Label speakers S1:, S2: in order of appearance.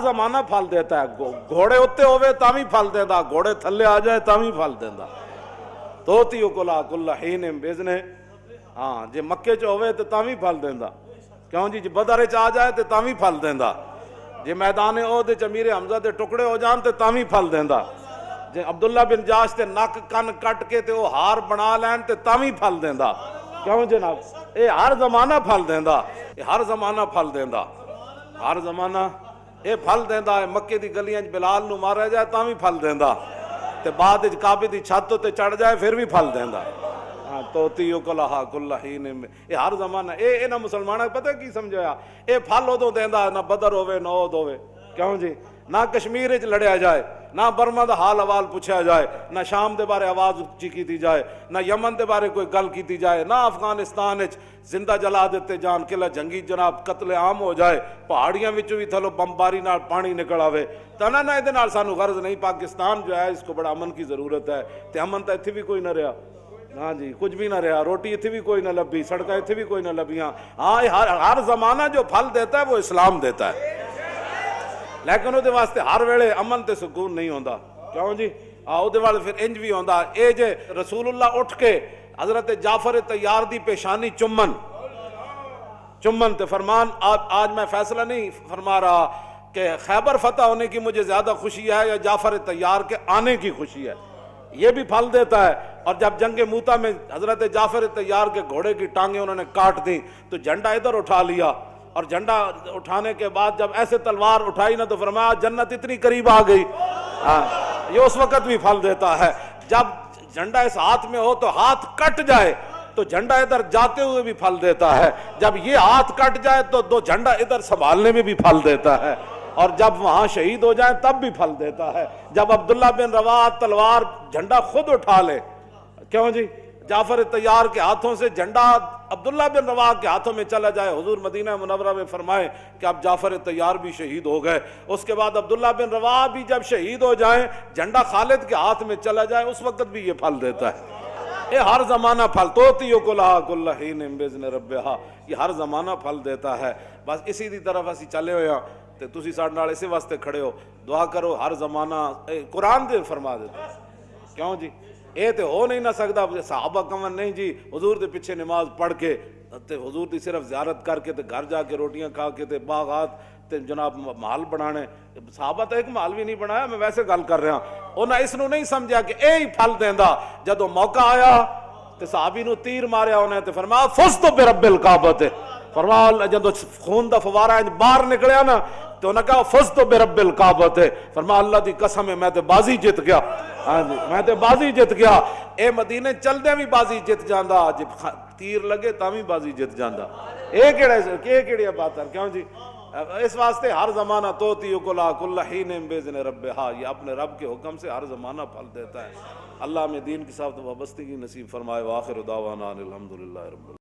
S1: زمانہ پھل دیتا ہے. گھوڑے اتنے ہوئے تا بھی پھل دینا, گھوڑے تھلے آ جائے تا بھی پھل دینا. توتی اکلا کل حین باذنہ. ہاں جے مکے چ ہوئے تو تا بھی پھل دینا. کیوں جی بدر چ آ جائے تو تا بھی پھل دینا. جے میدان عہد چ امیر حمزہ دے ٹکڑے ہو جان تو تا بھی پھل دینا. جے عبداللہ بن جاش تے نک کن کٹ کے تے وہ ہار بنا لین تے تا بھی پھل دینا. کیوں جناب, اے ہر زمانہ پھل دینا, اے ہر زمانہ پھل دینا, ہر زمانہ اے پھل دینا ہے. مکے دی گلیاں بلال نو مارا جائے تا بھی پھل دینا, تے بعد کعبے دی چھت تے چڑھ جائے پھر بھی پھل دینا. توتی کلہا کل حین. اے ہر زمانہ اے نہ مسلمانوں پتہ کی سمجھایا, اے پھل ادوں دیندا نہ بدر ہوے نہ عہد ہوے. کیوں جی نہ کشمیر وچ لڑیا جائے, نہ برما دا حال احوال پوچھا جائے, نہ شام دے بارے آواز اچھی کیتی جائے, نہ یمن دے بارے کوئی گل کیتی جائے, نہ افغانستان وچ زندہ جلا دیتے جان قلعہ جنگی جناب قتل عام ہو جائے, پہاڑیاں وچوں بھی تھلو بمباری نال پانی نکل آوے. تنا نہ ادے نال سانو غرض نہیں. پاکستان جو ہے اس کو بڑا امن کی ضرورت ہے, تے امن تو اتھے بھی کوئی نہ رہا. ہاں جی کچھ بھی نہ رہا, روٹی اتھے بھی کوئی نہ لبھی, سڑکیں اتھے بھی کوئی نہ لبھیاں. ہاں ہر زمانہ جو پھل دیتا ہے وہ اسلام دیتا ہے, لیکن وہ واسطے ہر ویلے امن تے سکون نہیں ہوندا. کیوں جی وہ والے پھر انج بھی ہوندا. اے جے رسول اللہ اٹھ کے حضرت جعفر طیار دی پیشانی چمن تے فرمان, آج میں فیصلہ نہیں فرما رہا کہ خیبر فتح ہونے کی مجھے زیادہ خوشی ہے یا جعفر طیار کے آنے کی خوشی ہے, یہ بھی پھل دیتا ہے. اور جب جنگ موتا میں حضرت جعفر طیار کے گھوڑے کی ٹانگیں انہوں نے کاٹ دیں تو جھنڈا ادھر اٹھا لیا, اور جھنڈا اٹھانے کے بعد جب ایسے تلوار اٹھائی نا تو فرمایا جنت اتنی قریب آ گئی. یہ اس وقت بھی پھل دیتا ہے. جب جھنڈا اس ہاتھ میں ہو تو ہاتھ کٹ جائے تو جھنڈا ادھر جاتے ہوئے بھی پھل دیتا ہے. جب یہ ہاتھ کٹ جائے تو دو جھنڈا ادھر سنبھالنے میں بھی پھل دیتا ہے, اور جب وہاں شہید ہو جائیں تب بھی پھل دیتا ہے. جب عبداللہ بن رواحہ تلوار جھنڈا خود اٹھا لے, کیوں جی جعفر طیار کے ہاتھوں سے جھنڈا عبداللہ بن رواحہ کے ہاتھوں میں چلا جائے, حضور مدینہ منورہ میں فرمائے کہ اب جعفر طیار بھی شہید ہو گئے. اس کے بعد عبداللہ بن رواحہ بھی جب شہید ہو جائیں, جھنڈا خالد کے ہاتھ میں چلا جائے, اس وقت بھی یہ پھل دیتا ہے. یہ ہر زمانہ پھل. توتی کلہا کل حین باذن ربہا. یہ ہر زمانہ پھل دیتا ہے. بس اسی دی طرف اسی چلے ہوئے ہیں تے تسی ساڈے نال اسی واسطے کھڑے ہو. دعا کرو ہر زمانہ قرآن دے فرما دیتا. کیوں جی اے تے ہو نہیں نہ سکتا. صحابہ کمن نہیں جی حضور دے پیچھے نماز پڑھ کے تے حضور دی صرف زیارت کر کے تے گھر جا کے روٹیاں کھا کے تے باغات تے جناب محل بنانے. صحابہ تو ایک محل بھی نہیں بنایا, میں ویسے گل کر رہا. انہاں اس نو نہیں سمجھا کہ اے ہی پھل دیندا. جدوں موقع آیا تے صحابی نو تیر ماریا انہیں تے فرمایا فزت برب الکعبہ. فرمایا جدوں خون دا فوارہ باہر نکلیا نا تو انہوں نے کہا فزت برب الکعبہ. فرمایا اللہ دی قسم ہے میں تے بازی جت گیا. ہاں جی میں تے بازی جت گیا. اے مدینے چلدے بھی بازی جت جاندا, جب تیر لگے تا بھی بازی جت جاندا. اے کیڑی بات ہے. کیوں جی اس واسطے ہر زمانہ توتی کلا کل حین باذن ربہا. یہ اپنے رب کے حکم سے ہر زمانہ پھل دیتا ہے. اللہ میں دین کے ساتھ وابستگی نصیب فرمائے. وآخر دعوانا الحمدللہ رب